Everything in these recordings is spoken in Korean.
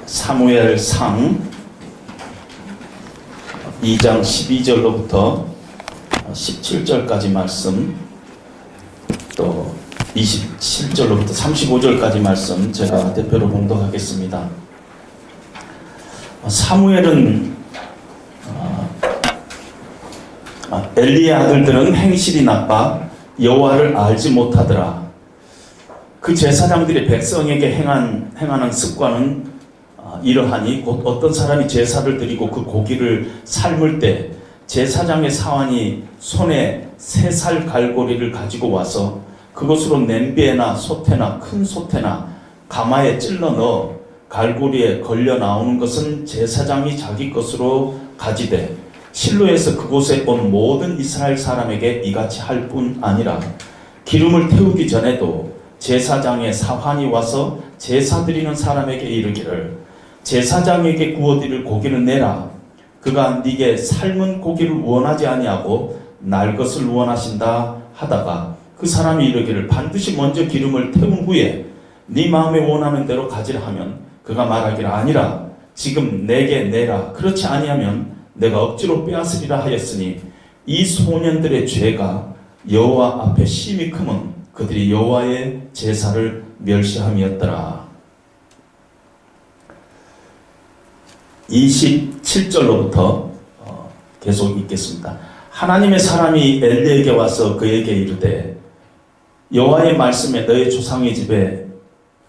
사무엘상 2장 12절로부터 17절까지 말씀, 또 27절로부터 35절까지 말씀 제가 대표로 봉독하겠습니다. 사무엘은 엘리의 아들들은 행실이 나빠 여호와를 알지 못하더라. 그 제사장들이 백성에게 행하는 습관은 이러하니, 곧 어떤 사람이 제사를 드리고 그 고기를 삶을 때 제사장의 사환이 손에 3살 갈고리를 가지고 와서 그것으로 냄비에나 솥에나 큰 솥에나 가마에 찔러 넣어 갈고리에 걸려 나오는 것은 제사장이 자기 것으로 가지되, 실로에서 그곳에 온 모든 이스라엘 사람에게 이같이 할 뿐 아니라 기름을 태우기 전에도 제사장의 사환이 와서 제사 드리는 사람에게 이르기를, 제사장에게 구워드릴 고기를 내라. 그가 네게 삶은 고기를 원하지 아니하고 날 것을 원하신다 하다가 그 사람이 이르기를, 반드시 먼저 기름을 태운 후에 네 마음에 원하는 대로 가지라 하면 그가 말하기를, 아니라 지금 내게 내라. 그렇지 아니하면 내가 억지로 빼앗으리라 하였으니, 이 소년들의 죄가 여호와 앞에 심히 크면 그들이 여호와의 제사를 멸시함이었더라. 27절로부터 계속 읽겠습니다. 하나님의 사람이 엘리에게 와서 그에게 이르되, 여호와의 말씀에 너의 조상의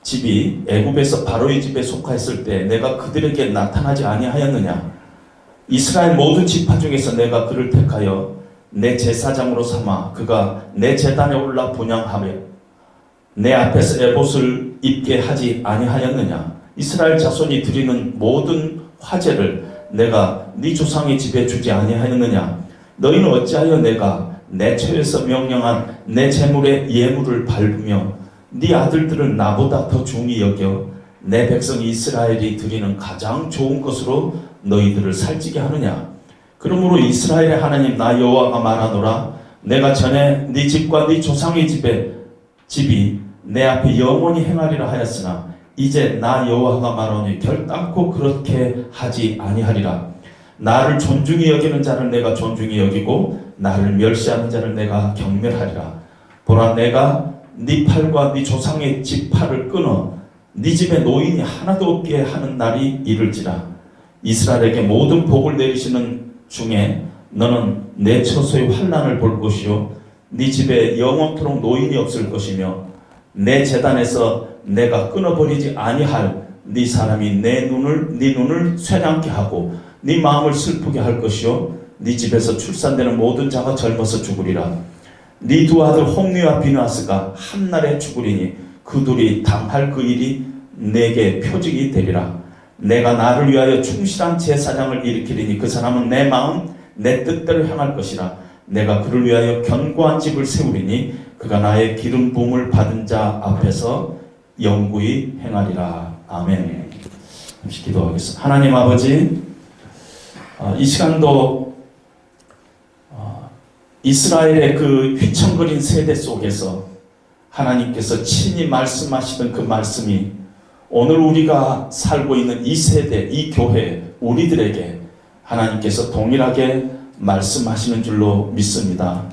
집이 애굽에서 바로의 집에 속하였을 때 내가 그들에게 나타나지 아니하였느냐? 이스라엘 모든 지파 중에서 내가 그를 택하여 내 제사장으로 삼아 그가 내 제단에 올라 분향하며 내 앞에서 에봇을 입게 하지 아니하였느냐? 이스라엘 자손이 드리는 모든 화제를 내가 네 조상의 집에 주지 아니하였느냐? 너희는 어찌하여 내가 내 처에서 명령한 내 재물의 예물을 밟으며 네 아들들을 나보다 더 중히 여겨 내 백성 이스라엘이 드리는 가장 좋은 것으로 너희들을 살찌게 하느냐? 그러므로 이스라엘의 하나님 나 여호와가 말하노라. 내가 전에 네 집과 네 조상의 집이 내 앞에 영원히 행하리라 하였으나 이제 나 여호와가 말하오니 결단코 그렇게 하지 아니하리라. 나를 존중히 여기는 자를 내가 존중히 여기고 나를 멸시하는 자를 내가 경멸하리라. 보라, 내가 네 팔과 네 조상의 집 팔을 끊어 네 집에 노인이 하나도 없게 하는 날이 이를지라. 이스라엘에게 모든 복을 내리시는 중에 너는 내 처소의 환난을 볼 것이요 네 집에 영원토록 노인이 없을 것이며, 내 제단에서 내가 끊어버리지 아니할 네 사람이 네 눈을 쇠랑케 하고 네 마음을 슬프게 할 것이요 네 집에서 출산되는 모든 자가 젊어서 죽으리라. 네 두 아들 홈리와 비누아스가 한날에 죽으리니 그 둘이 당할 그 일이 내게 표적이 되리라. 내가 나를 위하여 충실한 제사장을 일으키리니 그 사람은 내 마음 내 뜻대로 행할 것이라. 내가 그를 위하여 견고한 집을 세우리니 그가 나의 기름 부음을 받은 자 앞에서 영구히 행하리라. 아멘. 잠시 기도하겠습니다. 하나님 아버지, 이 시간도 이스라엘의 그 휘청거린 세대 속에서 하나님께서 친히 말씀하시던 그 말씀이 오늘 우리가 살고 있는 이 세대, 이 교회, 우리들에게 하나님께서 동일하게 말씀하시는 줄로 믿습니다.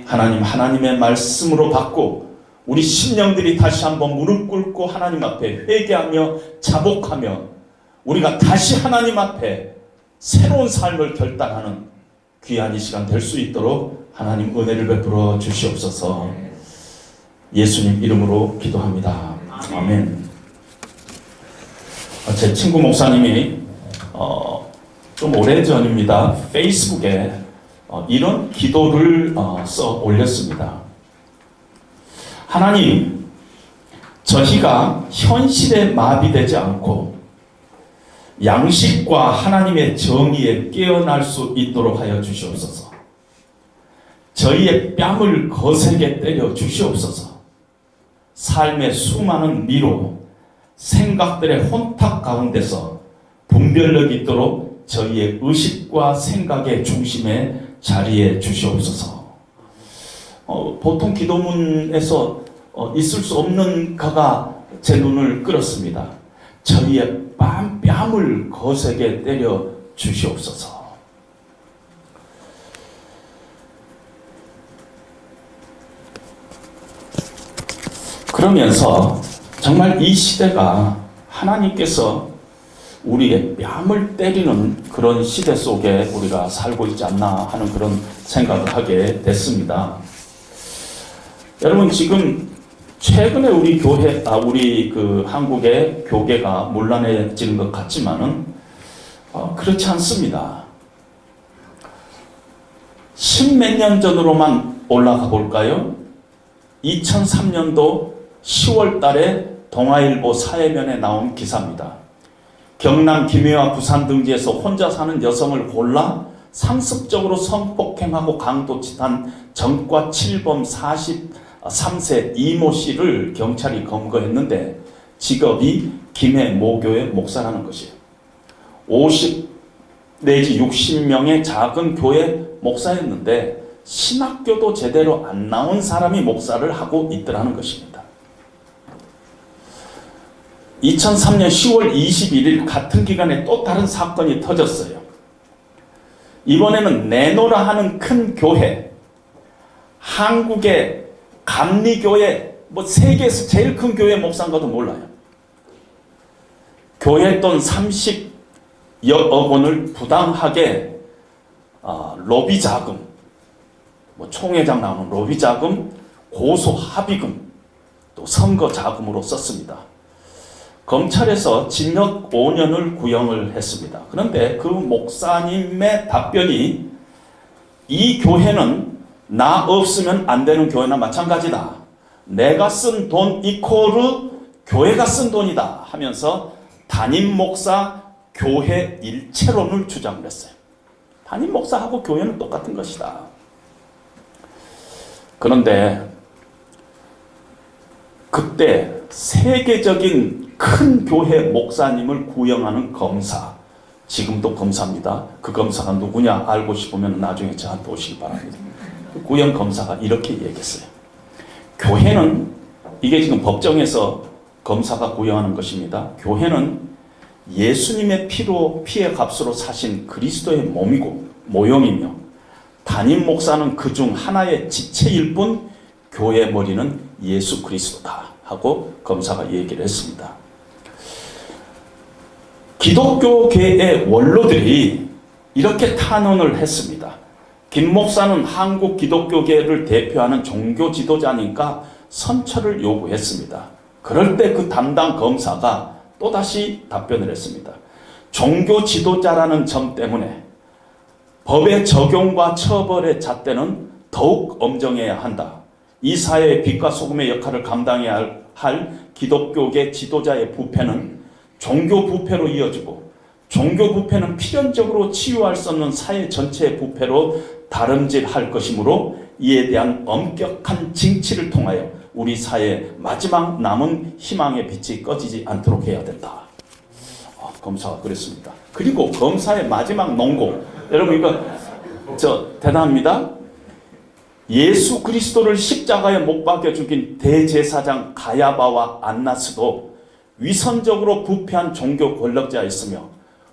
하나님, 하나님의 말씀으로 받고 우리 심령들이 다시 한번 무릎 꿇고 하나님 앞에 회개하며 자복하며 우리가 다시 하나님 앞에 새로운 삶을 결단하는 귀한 이 시간 될 수 있도록 하나님 은혜를 베풀어 주시옵소서. 예수님 이름으로 기도합니다. 아멘. 제 친구 목사님이 좀 오래전입니다. 페이스북에 이런 기도를 써 올렸습니다. 하나님, 저희가 현실에 마비되지 않고 양식과 하나님의 정의에 깨어날 수 있도록 하여 주시옵소서. 저희의 뺨을 거세게 때려 주시옵소서. 삶의 수많은 미로, 생각들의 혼탁 가운데서 분별력이 있도록 저희의 의식과 생각의 중심에 자리해 주시옵소서. 보통 기도문에서 있을 수 없는 가가 제 눈을 끌었습니다. 저희의 뺨을 거세게 때려 주시옵소서. 그러면서 정말 이 시대가 하나님께서 우리의 뺨을 때리는 그런 시대 속에 우리가 살고 있지 않나 하는 그런 생각을 하게 됐습니다. 여러분, 지금 최근에 우리 교회, 우리 한국의 교계가 문란해지는 것 같지만은 그렇지 않습니다. 십몇 년 전으로만 올라가 볼까요? 2003년도 10월 달에 동아일보 사회면에 나온 기사입니다. 경남 김해와 부산 등지에서 혼자 사는 여성을 골라 상습적으로 성폭행하고 강도짓한 전과 7범 43세 이모 씨를 경찰이 검거했는데 직업이 김해 모교의 목사라는 것이에요. 50 내지 60명의 작은 교회 목사였는데 신학교도 제대로 안 나온 사람이 목사를 하고 있더라는 것입니다. 2003년 10월 21일 같은 기간에 또 다른 사건이 터졌어요. 이번에는 내노라 하는 큰 교회, 한국의 감리교회, 세계에서 제일 큰 교회 목사인가도 몰라요. 교회 돈 30여 원을 부당하게 로비 자금, 총회장 나오는 로비 자금, 고소 합의금, 또 선거 자금으로 썼습니다. 검찰에서 징역 5년을 구형을 했습니다. 그런데 그 목사님의 답변이 이 교회는 나 없으면 안 되는 교회나 마찬가지다. 내가 쓴 돈 이코르 교회가 쓴 돈이다 하면서 담임 목사 교회 일체론을 주장을 했어요. 담임 목사하고 교회는 똑같은 것이다. 그런데 그때 세계적인 큰 교회 목사님을 구형하는 검사, 지금도 검사입니다. 그 검사가 누구냐 알고 싶으면 나중에 저한테 오시기 바랍니다. 그 구형 검사가 이렇게 얘기했어요. 교회는, 이게 지금 법정에서 검사가 구형하는 것입니다. 교회는 예수님의 피의 값으로 사신 그리스도의 몸이고 모형이며 담임 목사는 그중 하나의 지체일 뿐 교회의 머리는 예수 그리스도다 하고 검사가 얘기를 했습니다. 기독교계의 원로들이 이렇게 탄원을 했습니다. 김 목사는 한국 기독교계를 대표하는 종교 지도자니까 선처를 요구했습니다. 그럴 때 그 담당 검사가 또다시 답변을 했습니다. 종교 지도자라는 점 때문에 법의 적용과 처벌의 잣대는 더욱 엄정해야 한다. 이 사회의 빛과 소금의 역할을 감당해야 할 기독교계 지도자의 부패는 종교 부패로 이어지고 종교 부패는 필연적으로 치유할 수 없는 사회 전체의 부패로 다름질할 것이므로 이에 대한 엄격한 징치를 통하여 우리 사회의 마지막 남은 희망의 빛이 꺼지지 않도록 해야 된다. 검사가 그랬습니다. 그리고 검사의 마지막 논고, 여러분 이거 대단합니다. 예수 그리스도를 십자가에 못 박혀 죽인 대제사장 가야바와 안나스도 위선적으로 부패한 종교 권력자였으며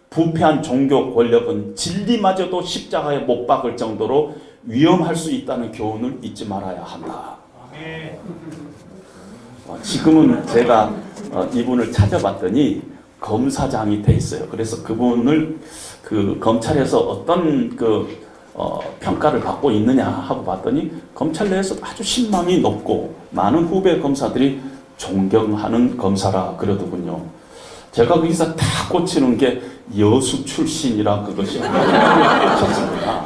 부패한 종교 권력은 진리마저도 십자가에 못 박을 정도로 위험할 수 있다는 교훈을 잊지 말아야 한다. 지금은 제가 이분을 찾아봤더니 검사장이 돼 있어요. 그래서 그분을 검찰에서 어떤 평가를 받고 있느냐 하고 봤더니 검찰 내에서 아주 신망이 높고 많은 후배 검사들이 존경하는 검사라 그러더군요. 제가 거기서 다 꽂히는 게 여수 출신이라 그것이 꽂혔습니다.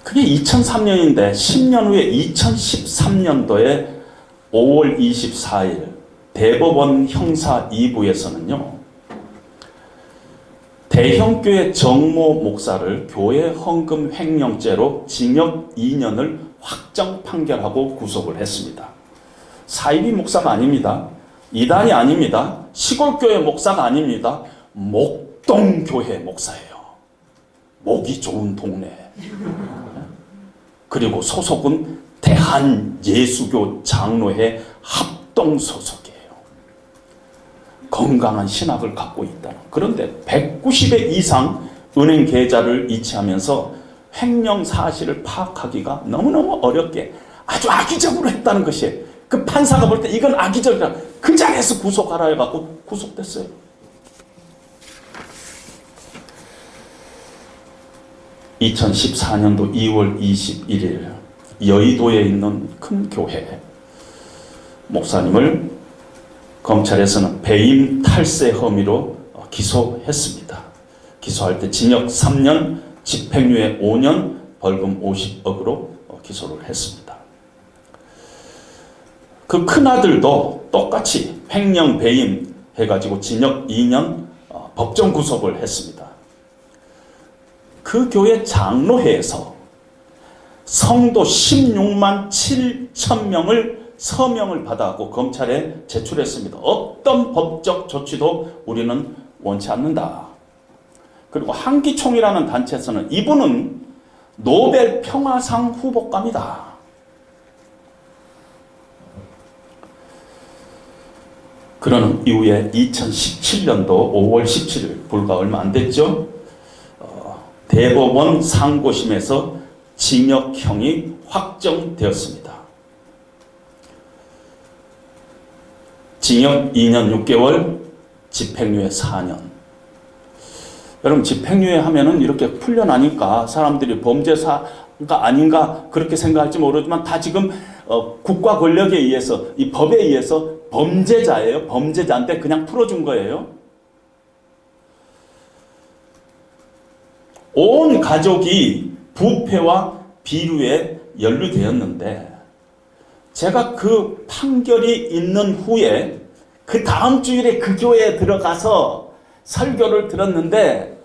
그게 2003년인데 10년 후에 2013년도에 5월 24일 대법원 형사 2부에서는요. 대형교회 정모 목사를 교회 헌금 횡령죄로 징역 2년을 확정 판결하고 구속을 했습니다. 사이비 목사가 아닙니다. 이단이 아닙니다. 시골교회 목사가 아닙니다. 목동교회 목사예요. 목이 좋은 동네. 그리고 소속은 대한예수교 장로회 합동 소속이에요. 건강한 신학을 갖고 있다. 그런데 190회 이상 은행 계좌를 이체하면서 횡령 사실을 파악하기가 너무너무 어렵게 아주 악의적으로 했다는 것이, 그 판사가 볼 때 이건 악의적이다. 그 자리에서 구속하라 해갖고 구속됐어요. (2014년도 2월 21일) 여의도에 있는 큰 교회 목사님을 검찰에서는 배임 탈세 혐의로 기소했습니다. 기소할 때 징역 3년, 집행유예 5년, 벌금 50억으로 기소를 했습니다. 그 큰아들도 똑같이 횡령 배임 해가지고 징역 2년 법정 구속을 했습니다. 그 교회 장로회에서 성도 16만 7천 명을 서명을 받아갖고 검찰에 제출했습니다. 어떤 법적 조치도 우리는 원치 않는다. 그리고 한기총이라는 단체에서는 이분은 노벨 평화상 후보감이다. 그러는 이후에 2017년도 5월 17일, 불과 얼마 안 됐죠. 대법원 상고심에서 징역형이 확정되었습니다. 징역 2년 6개월, 집행유예 4년. 여러분, 집행유예 하면은 이렇게 풀려나니까 사람들이 범죄사가 아닌가 그렇게 생각할지 모르지만 다 지금 국가 권력에 의해서, 이 법에 의해서 범죄자예요. 범죄자인데 그냥 풀어준 거예요. 온 가족이 부패와 비루에 연루되었는데, 제가 그 판결이 있는 후에 그 다음 주일에 그 교회에 들어가서 설교를 들었는데,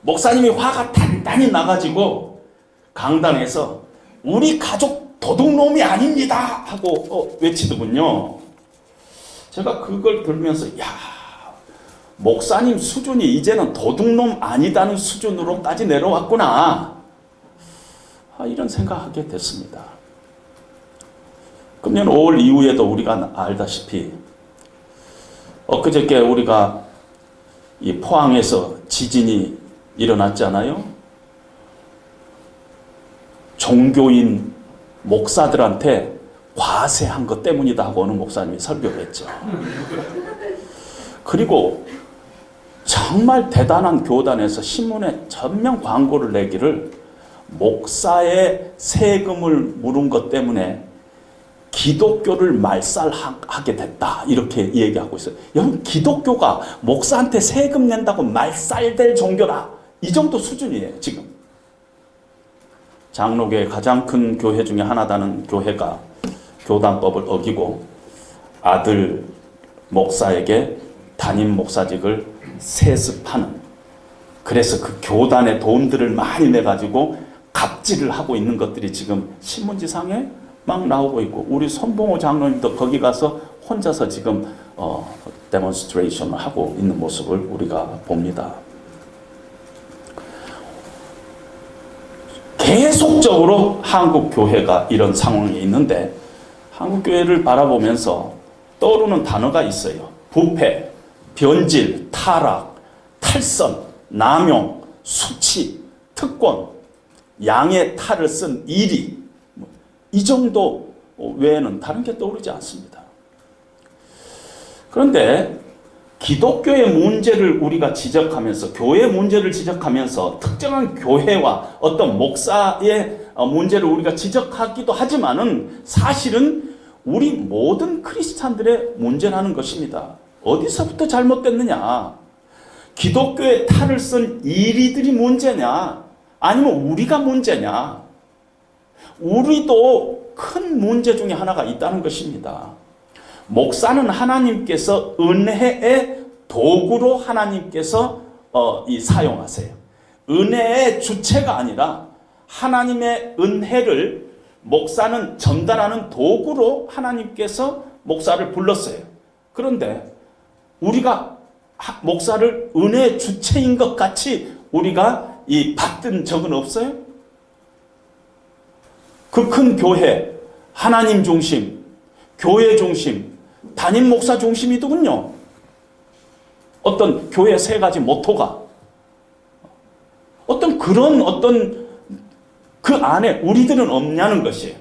목사님이 화가 단단히 나가지고 강단에서 우리 가족 도둑놈이 아닙니다 하고 외치더군요. 제가 그걸 들으면서 야, 목사님 수준이 이제는 도둑놈 아니다는 수준으로까지 내려왔구나, 이런 생각하게 됐습니다. 금년 5월 이후에도 우리가 알다시피 엊그저께 우리가 이 포항에서 지진이 일어났잖아요. 종교인 목사들한테 과세한 것 때문이다 하고 어느 목사님이 설교했죠. 그리고 정말 대단한 교단에서 신문에 전면 광고를 내기를, 목사의 세금을 물은 것 때문에 기독교를 말살하게 됐다, 이렇게 얘기하고 있어요. 여러분, 기독교가 목사한테 세금 낸다고 말살될 종교다, 이 정도 수준이에요 지금. 장로교의 가장 큰 교회 중에 하나다는 교회가 교단법을 어기고 아들 목사에게 담임 목사직을 세습하는, 그래서 그 교단의 돈들을 많이 내가지고 갑질을 하고 있는 것들이 지금 신문지상에 막 나오고 있고, 우리 손봉호 장로님도 거기 가서 혼자서 지금 데몬스트레이션을 하고 있는 모습을 우리가 봅니다. 계속적으로 한국 교회가 이런 상황에 있는데, 한국 교회를 바라보면서 떠오르는 단어가 있어요. 부패, 변질, 타락, 탈선, 남용, 수치, 특권, 양의 탈을 쓴 이리, 이 정도 외에는 다른 게 떠오르지 않습니다. 그런데 기독교의 문제를 우리가 지적하면서, 교회의 문제를 지적하면서 특정한 교회와 어떤 목사의 문제를 우리가 지적하기도 하지만은 사실은 우리 모든 크리스찬들의 문제라는 것입니다. 어디서부터 잘못됐느냐? 기독교의 탈을 쓴 이리들이 문제냐? 아니면 우리가 문제냐? 우리도 큰 문제 중에 하나가 있다는 것입니다. 목사는 하나님께서 은혜의 도구로 하나님께서 사용하세요. 은혜의 주체가 아니라 하나님의 은혜를 목사는 전달하는 도구로 하나님께서 목사를 불렀어요. 그런데 우리가 목사를 은혜의 주체인 것 같이 우리가 받은 적은 없어요? 그 큰 교회, 하나님 중심, 교회 중심, 담임 목사 중심이더군요. 어떤 교회 세 가지 모토가 어떤 그런 어떤 그 안에 우리들은 없냐는 것이에요.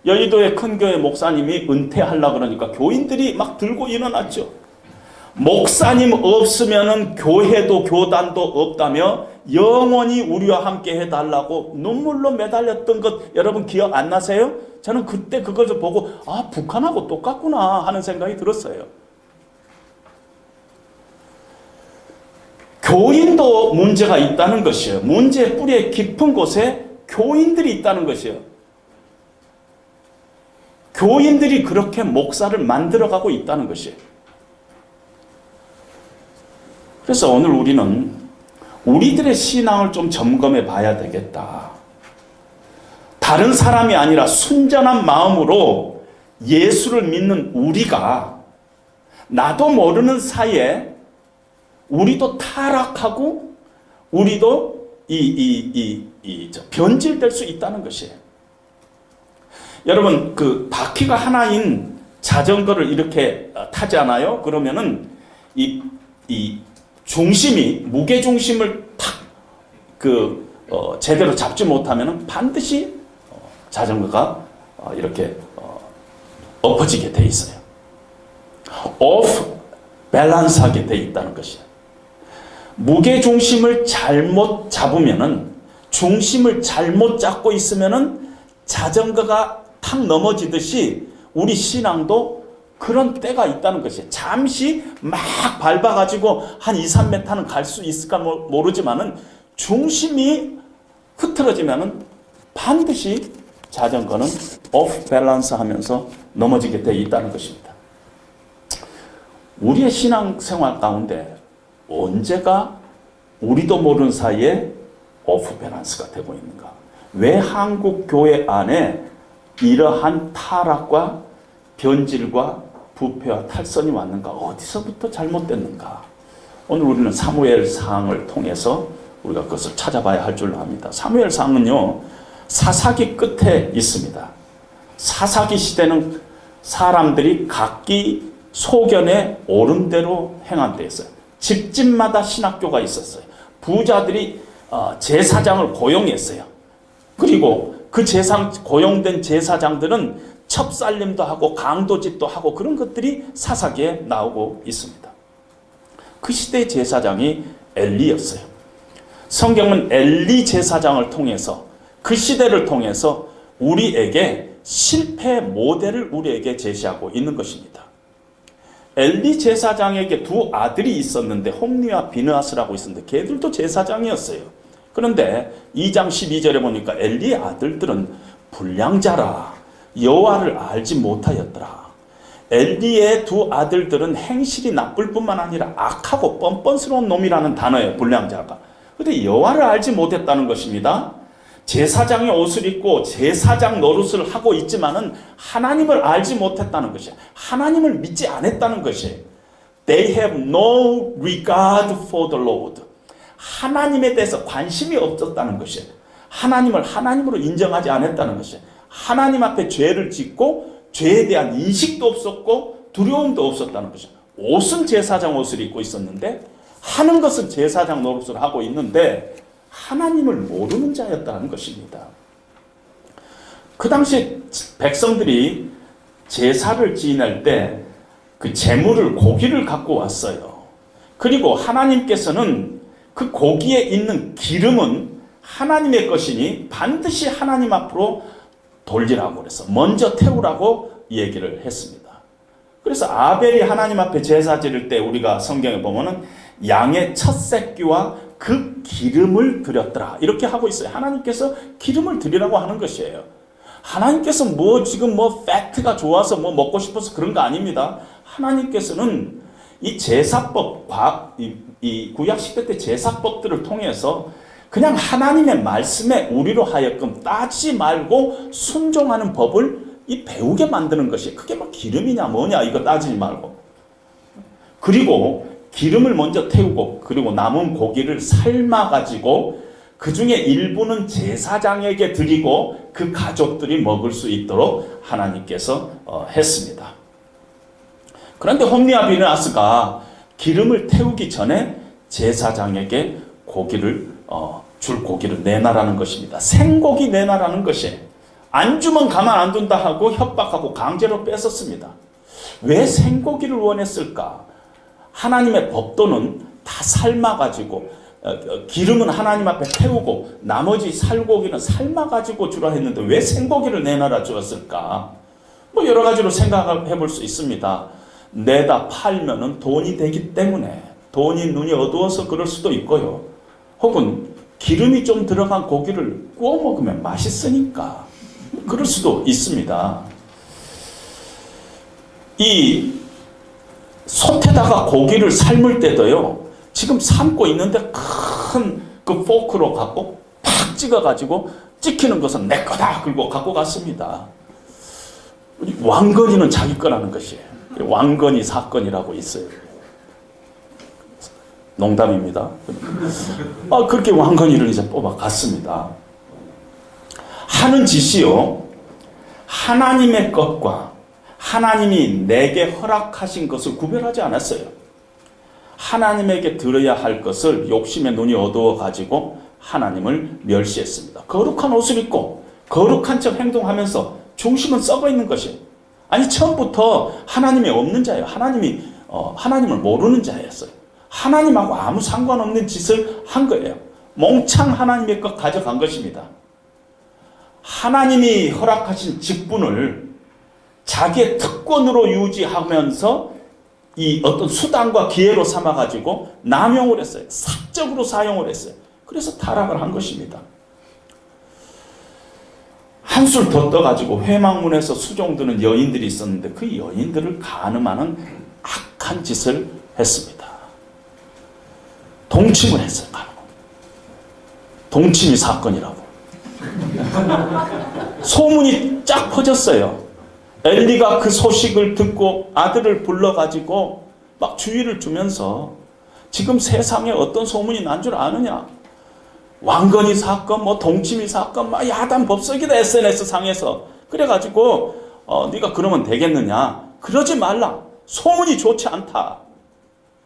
여의도의 큰 교회 목사님이 은퇴하려고 그러니까 교인들이 막 들고 일어났죠. 목사님 없으면은 교회도 교단도 없다며 영원히 우리와 함께 해달라고 눈물로 매달렸던 것 여러분 기억 안 나세요? 저는 그때 그것을 보고 아, 북한하고 똑같구나 하는 생각이 들었어요. 교인도 문제가 있다는 것이에요. 문제의 뿌리의 깊은 곳에 교인들이 있다는 것이에요. 교인들이 그렇게 목사를 만들어가고 있다는 것이에요. 그래서 오늘 우리는 우리들의 신앙을 좀 점검해 봐야 되겠다. 다른 사람이 아니라 순전한 마음으로 예수를 믿는 우리가 나도 모르는 사이에 우리도 타락하고 우리도 변질될 수 있다는 것이에요. 여러분 그 바퀴가 하나인 자전거를 이렇게 타잖아요. 그러면은 이 중심이 무게 중심을 탁 제대로 잡지 못하면은 반드시 자전거가 이렇게 엎어지게 돼 있어요. 오프 밸런스하게 돼 있다는 것이에요. 무게 중심을 잘못 잡으면은 중심을 잘못 잡고 있으면은 자전거가 탁 넘어지듯이 우리 신앙도 그런 때가 있다는 것이에요. 잠시 막 밟아가지고 한 2, 3m는 갈 수 있을까 모르지만은 중심이 흐트러지면은 반드시 자전거는 오프 밸런스 하면서 넘어지게 되어 있다는 것입니다. 우리의 신앙생활 가운데 언제가 우리도 모르는 사이에 오프 밸런스가 되고 있는가? 왜 한국 교회 안에 이러한 타락과 변질과 부패와 탈선이 왔는가? 어디서부터 잘못됐는가? 오늘 우리는 사무엘상을 통해서 우리가 그것을 찾아봐야 할 줄 압니다. 사무엘상은요, 사사기 끝에 있습니다. 사사기 시대는 사람들이 각기 소견에 옳은 대로 행한 데 있어요. 집집마다 신학교가 있었어요. 부자들이 제사장을 고용했어요. 그리고 그 고용된 제사장들은 첩살림도 하고 강도짓도 하고 그런 것들이 사사기에 나오고 있습니다. 그 시대의 제사장이 엘리였어요. 성경은 엘리 제사장을 통해서 그 시대를 통해서 우리에게 실패 모델을 우리에게 제시하고 있는 것입니다. 엘리 제사장에게 두 아들이 있었는데 홈리와 비느하스라고 있었는데 걔들도 제사장이었어요. 그런데 2장 12절에 보니까 엘리의 아들들은 불량자라 여호와를 알지 못하였더라. 엘리의 두 아들들은 행실이 나쁠 뿐만 아니라 악하고 뻔뻔스러운 놈이라는 단어예요. 불량자가. 그런데 여호와를 알지 못했다는 것입니다. 제사장의 옷을 입고 제사장 노릇을 하고 있지만은 하나님을 알지 못했다는 것이에요. 하나님을 믿지 않았다는 것이에요. They have no regard for the Lord. 하나님에 대해서 관심이 없었다는 것이에요. 하나님을 하나님으로 인정하지 않았다는 것이에요. 하나님 앞에 죄를 짓고 죄에 대한 인식도 없었고 두려움도 없었다는 것이에요. 옷은 제사장 옷을 입고 있었는데 하는 것은 제사장 노릇을 하고 있는데 하나님을 모르는 자였다는 것입니다. 그 당시 백성들이 제사를 지낼 때 그 제물을 고기를 갖고 왔어요. 그리고 하나님께서는 그 고기에 있는 기름은 하나님의 것이니 반드시 하나님 앞으로 돌리라고 그래서 먼저 태우라고 얘기를 했습니다. 그래서 아벨이 하나님 앞에 제사 지를 때 우리가 성경에 보면은 양의 첫 새끼와 그 기름을 드렸더라 이렇게 하고 있어요. 하나님께서 기름을 드리라고 하는 것이에요. 하나님께서 지금 팩트가 좋아서 먹고 싶어서 그런 거 아닙니다. 하나님께서는 이 제사법, 이 구약시대 때 제사법들을 통해서 그냥 하나님의 말씀에 우리로 하여금 따지지 말고 순종하는 법을 배우게 만드는 것이 그게 기름이냐 뭐냐 이거 따지지 말고 그리고 기름을 먼저 태우고 그리고 남은 고기를 삶아가지고 그 중에 일부는 제사장에게 드리고 그 가족들이 먹을 수 있도록 하나님께서 했습니다. 그런데 홈리와 비느하스가 기름을 태우기 전에 제사장에게 줄 고기를 내놔라는 것입니다. 생고기 내놔라는 것이, 안 주면 가만 안 둔다 하고 협박하고 강제로 뺏었습니다. 왜 생고기를 원했을까? 하나님의 법도는 다 삶아가지고 기름은 하나님 앞에 태우고 나머지 살고기는 삶아가지고 주라 했는데 왜 생고기를 내놔라 주었을까? 뭐 여러 가지로 생각해 볼 수 있습니다. 내다 팔면은 돈이 되기 때문에, 돈이 눈이 어두워서 그럴 수도 있고요. 혹은 기름이 좀 들어간 고기를 구워 먹으면 맛있으니까 그럴 수도 있습니다. 이 솥에다가 고기를 삶을 때도요, 지금 삶고 있는데 큰 그 포크로 갖고 팍 찍어가지고 찍히는 것은 내 거다 그리고 갖고 갔습니다. 왕건이는 자기 거라는 것이에요. 왕건이 사건이라고 있어요. 농담입니다. 그렇게 왕건이를 이제 뽑아갔습니다. 하는 짓이요, 하나님의 것과 하나님이 내게 허락하신 것을 구별하지 않았어요. 하나님에게 들어야 할 것을 욕심의 눈이 어두워 가지고 하나님을 멸시했습니다. 거룩한 옷을 입고 거룩한 척 행동하면서 중심은 썩어 있는 것이, 아니 처음부터 하나님이 없는 자예요. 하나님을 모르는 자였어요. 하나님하고 아무 상관없는 짓을 한 거예요. 몽창 하나님의 것 가져간 것입니다. 하나님이 허락하신 직분을 자기의 특권으로 유지하면서 이 어떤 수단과 기회로 삼아가지고 남용을 했어요. 사적으로 사용을 했어요. 그래서 타락을 한 것입니다. 한술 더 떠가지고 회막문에서 수종드는 여인들이 있었는데 그 여인들을 간음하는 악한 짓을 했습니다. 동침을 했어요. 동침이 사건이라고. 소문이 쫙 퍼졌어요. 엘리가 그 소식을 듣고 아들을 불러가지고 막 주의를 주면서, 지금 세상에 어떤 소문이 난 줄 아느냐? 왕건이 사건, 뭐 동치미 사건, 막 야단 법석이다 SNS 상에서. 그래가지고 네가 그러면 되겠느냐? 그러지 말라. 소문이 좋지 않다.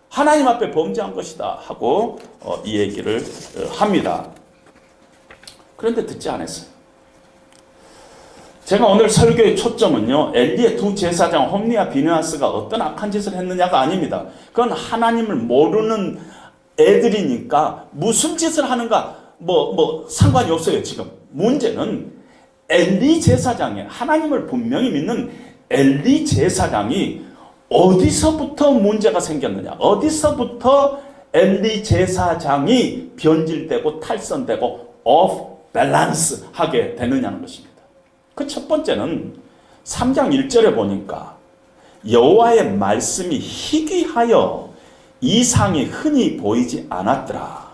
하나님 앞에 범죄한 것이다 하고 이 얘기를 합니다. 그런데 듣지 않았어요. 제가 오늘 설교의 초점은요, 엘리의 두 제사장 홈리와 비느하스가 어떤 악한 짓을 했느냐가 아닙니다. 그건 하나님을 모르는 애들이니까 무슨 짓을 하는가 상관이 없어요. 지금 문제는 엘리 제사장이, 하나님을 분명히 믿는 엘리 제사장이 어디서부터 문제가 생겼느냐, 어디서부터 엘리 제사장이 변질되고 탈선되고 off balance 하게 되느냐는 것입니다. 그 첫 번째는 3장 1절에 보니까 여호와의 말씀이 희귀하여 이상이 흔히 보이지 않았더라.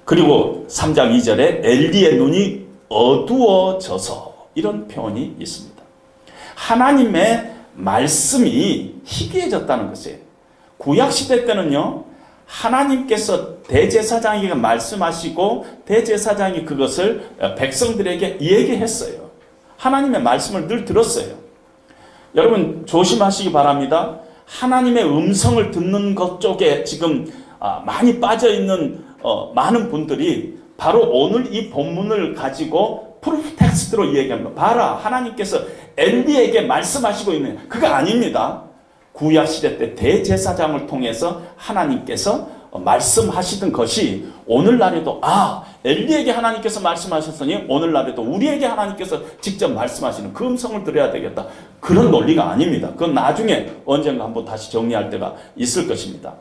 그리고 3장 2절에 엘리의 눈이 어두워져서, 이런 표현이 있습니다. 하나님의 말씀이 희귀해졌다는 것이에요. 구약시대 때는요, 하나님께서 대제사장에게 말씀하시고 대제사장이 그것을 백성들에게 얘기했어요. 하나님의 말씀을 늘 들었어요. 여러분 조심하시기 바랍니다. 하나님의 음성을 듣는 것 쪽에 지금 많이 빠져있는 많은 분들이 바로 오늘 이 본문을 가지고 프루프 텍스트로 얘기합니다. 봐라, 하나님께서 엘리에게 말씀하시고 있는, 그거 아닙니다. 구약시대 때 대제사장을 통해서 하나님께서 말씀하시던 것이 오늘날에도, 엘리에게 하나님께서 말씀하셨으니 오늘날에도 우리에게 하나님께서 직접 말씀하시는 그 음성을 들어야 되겠다. 그런 논리가 아닙니다. 그건 나중에 언젠가 한번 다시 정리할 때가 있을 것입니다.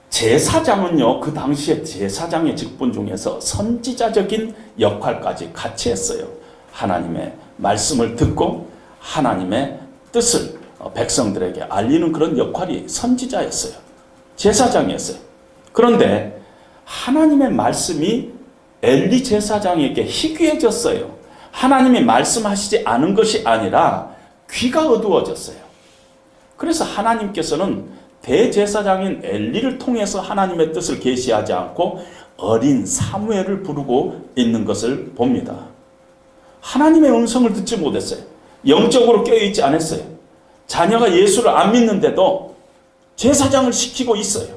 제사장은요, 그 당시에 제사장의 직분 중에서 선지자적인 역할까지 같이 했어요. 하나님의 말씀을 듣고 하나님의 뜻을 백성들에게 알리는 그런 역할이 선지자였어요. 제사장이었어요. 그런데 하나님의 말씀이 엘리 제사장에게 희귀해졌어요. 하나님이 말씀하시지 않은 것이 아니라 귀가 어두워졌어요. 그래서 하나님께서는 대제사장인 엘리를 통해서 하나님의 뜻을 계시하지 않고 어린 사무엘을 부르고 있는 것을 봅니다. 하나님의 음성을 듣지 못했어요. 영적으로 깨어있지 않았어요. 자녀가 예수를 안 믿는데도 제사장을 시키고 있어요.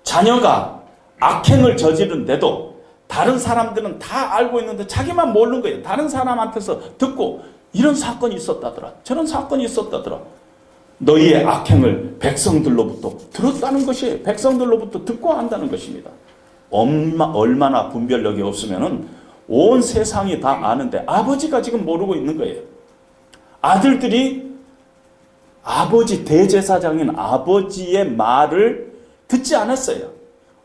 자녀가 악행을 저지른데도 다른 사람들은 다 알고 있는데 자기만 모르는 거예요. 다른 사람한테서 듣고 이런 사건이 있었다더라. 저런 사건이 있었다더라. 너희의 악행을 백성들로부터 들었다는 것이 백성들로부터 듣고 안다는 것입니다. 얼마나 분별력이 없으면은 온 세상이 다 아는데 아버지가 지금 모르고 있는 거예요. 아들들이 아버지 대제사장인 아버지의 말을 듣지 않았어요.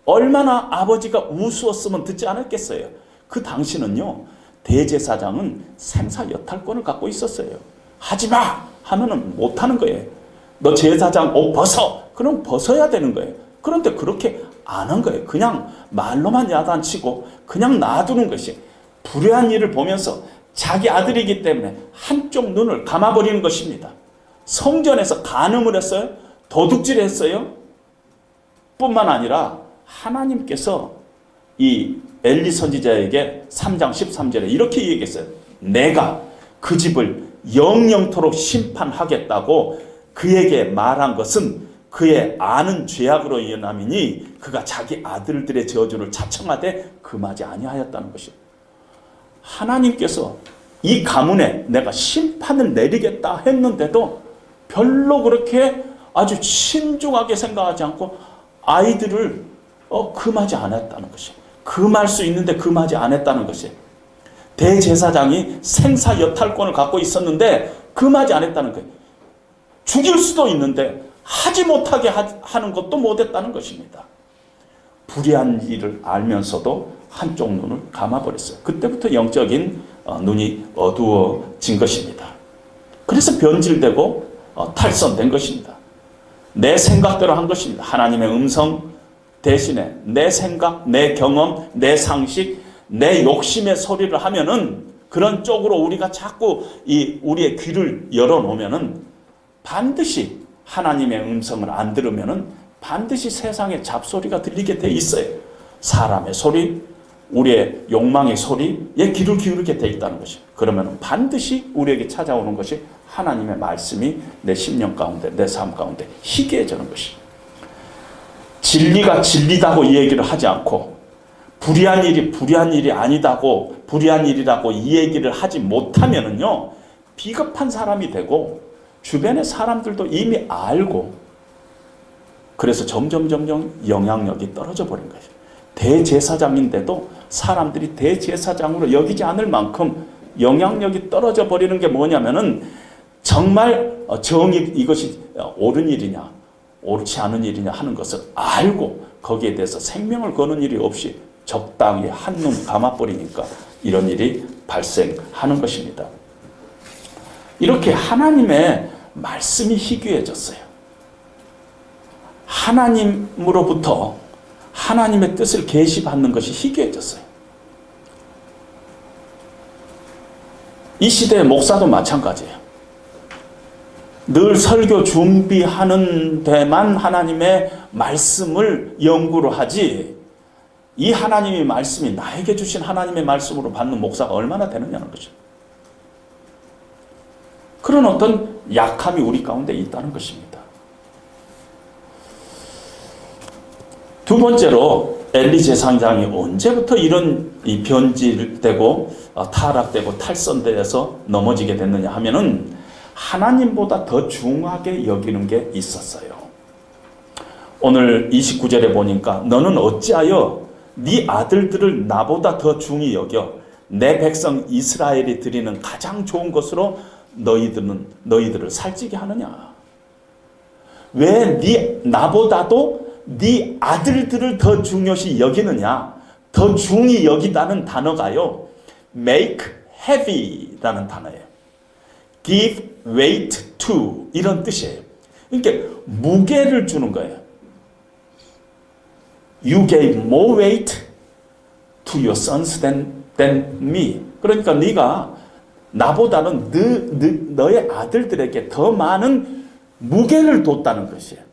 얼마나 아버지가 우스웠으면 듣지 않았겠어요. 그 당시는요, 대제사장은 생사여탈권을 갖고 있었어요. 하지마 하면은 못하는 거예요. 너 제사장 옷 벗어. 그럼 벗어야 되는 거예요. 그런데 그렇게 안 한 거예요. 그냥 말로만 야단치고 그냥 놔두는 것이, 불의한 일을 보면서 자기 아들이기 때문에 한쪽 눈을 감아버리는 것입니다. 성전에서 간음을 했어요. 도둑질 했어요. 뿐만 아니라 하나님께서 이 엘리 선지자에게 3장 13절에 이렇게 얘기했어요. 내가 그 집을 영영토록 심판하겠다고 그에게 말한 것은 그의 아는 죄악으로 인함이니 그가 자기 아들들의 저주를 자청하되 금하지 아니하였다는 것이에요. 하나님께서 이 가문에 내가 심판을 내리겠다 했는데도 별로 그렇게 아주 신중하게 생각하지 않고 아이들을 금하지 않았다는 것이에요. 금할 수 있는데 금하지 않았다는 것이에요. 대제사장이 생사여탈권을 갖고 있었는데 금하지 않았다는 거예요. 죽일 수도 있는데 하지 못하게 하는 것도 못했다는 것입니다. 불의한 일을 알면서도 한쪽 눈을 감아버렸어요. 그때부터 영적인 눈이 어두워진 것입니다. 그래서 변질되고 탈선된 것입니다. 내 생각대로 한 것입니다. 하나님의 음성 대신에 내 생각, 내 경험, 내 상식, 내 욕심의 소리를 하면은, 그런 쪽으로 우리가 자꾸 우리의 귀를 열어놓으면은 반드시 하나님의 음성을 안 들으면은 반드시 세상의 잡소리가 들리게 돼 있어요. 사람의 소리, 우리의 욕망의 소리에 귀를 기울이게 돼 있다는 것이에요. 그러면 반드시 우리에게 찾아오는 것이 하나님의 말씀이 내 심령 가운데, 내 삶 가운데 희귀해지는 것이에요. 진리가 진리다고 이 얘기를 하지 않고 불의한 일이 불의한 일이 아니다고, 불의한 일이라고 이 얘기를 하지 못하면은요, 비겁한 사람이 되고 주변의 사람들도 이미 알고, 그래서 점점 영향력이 떨어져 버린 거예요. 대제사장인데도 사람들이 대제사장으로 여기지 않을 만큼 영향력이 떨어져 버리는 게 뭐냐면은, 정말 이것이 옳은 일이냐 옳지 않은 일이냐 하는 것을 알고 거기에 대해서 생명을 거는 일이 없이 적당히 한눈 감아버리니까 이런 일이 발생하는 것입니다. 이렇게 하나님의 말씀이 희귀해졌어요. 하나님으로부터 하나님의 뜻을 계시받는 것이 희귀해졌어요. 이 시대의 목사도 마찬가지예요. 늘 설교 준비하는 데만 하나님의 말씀을 연구를 하지, 이 하나님의 말씀이 나에게 주신 하나님의 말씀으로 받는 목사가 얼마나 되느냐는 거죠. 그런 어떤 약함이 우리 가운데 있다는 것입니다. 두 번째로, 엘리 제사장이 언제부터 이런 변질되고 타락되고 탈선되어서 넘어지게 됐느냐 하면은, 하나님보다 더 중하게 여기는 게 있었어요. 오늘 29절에 보니까 너는 어찌하여 네 아들들을 나보다 더 중히 여겨 내 백성 이스라엘이 드리는 가장 좋은 것으로 너희들을 살찌게 하느냐. 왜 나보다도 네 아들들을 더 중요시 여기느냐. 더 중히 여기다는 단어가요, make heavy라는 단어예요. give weight to, 이런 뜻이에요. 그러니까 무게를 주는 거예요. You gave more weight to your sons than me. 그러니까 네가 나보다는 너의 아들들에게 더 많은 무게를 뒀다는 것이에요.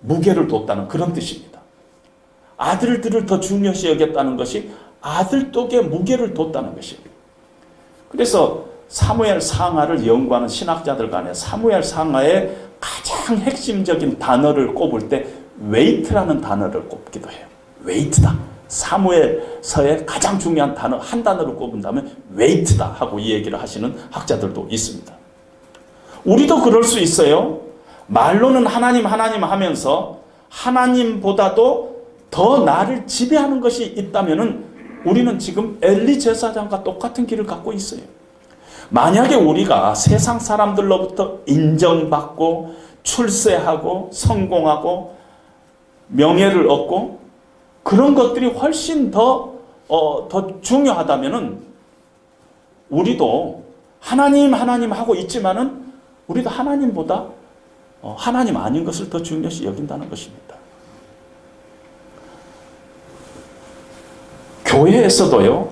무게를 뒀다는 그런 뜻입니다. 아들들을 더 중요시 여겼다는 것이 아들독에 무게를 뒀다는 것이에요. 그래서 사무엘 상하를 연구하는 신학자들 간에 사무엘 상하의 가장 핵심적인 단어를 꼽을 때 웨이트라는 단어를 꼽기도 해요. 웨이트다. 사무엘서의 가장 중요한 단어 한 단어를 꼽은다면 웨이트다 하고 이 얘기를 하시는 학자들도 있습니다. 우리도 그럴 수 있어요. 말로는 하나님 하나님 하면서 하나님보다도 더 나를 지배하는 것이 있다면 우리는 지금 엘리 제사장과 똑같은 길을 갖고 있어요. 만약에 우리가 세상 사람들로부터 인정받고 출세하고 성공하고 명예를 얻고 그런 것들이 훨씬 더 중요하다면 우리도 하나님 하나님 하고 있지만은 우리도 하나님보다 하나님 아닌 것을 더 중요시 여긴다는 것입니다. 교회에서도요,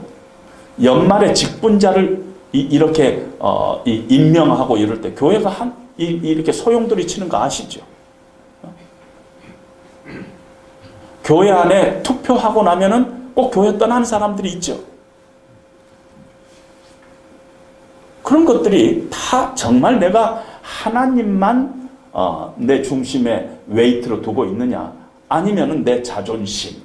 연말에 직분자를 이렇게 임명하고 이럴 때 교회가 이렇게 소용돌이 치는 거 아시죠? 교회 안에 투표하고 나면은 꼭 교회 떠나는 사람들이 있죠. 그런 것들이 다 정말 내가 하나님만 내 중심에 웨이트로 두고 있느냐, 아니면은 내 자존심,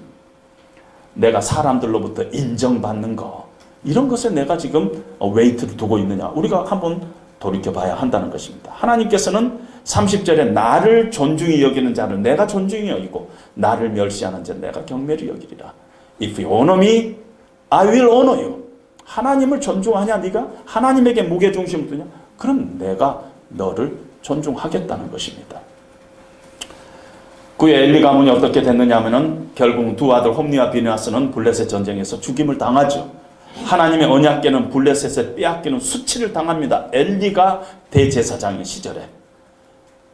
내가 사람들로부터 인정받는 거, 이런 것에 내가 지금 웨이트를 두고 있느냐, 우리가 한번 돌이켜봐야 한다는 것입니다. 하나님께서는 30절에 나를 존중히 여기는 자를 내가 존중히 여기고 나를 멸시하는 자를 내가 경멸히 여기리라. If you honor me, I will honor you. 하나님을 존중하냐 네가? 하나님에게 무게중심을 두냐? 그럼 내가 너를 존중하겠다는 것입니다. 그의 엘리 가문이 어떻게 됐느냐 하면은 결국 두 아들 홈니와 비느하스는 블레셋 전쟁에서 죽임을 당하죠. 하나님의 언약궤는 블레셋에 빼앗기는 수치를 당합니다. 엘리가 대제사장인 시절에.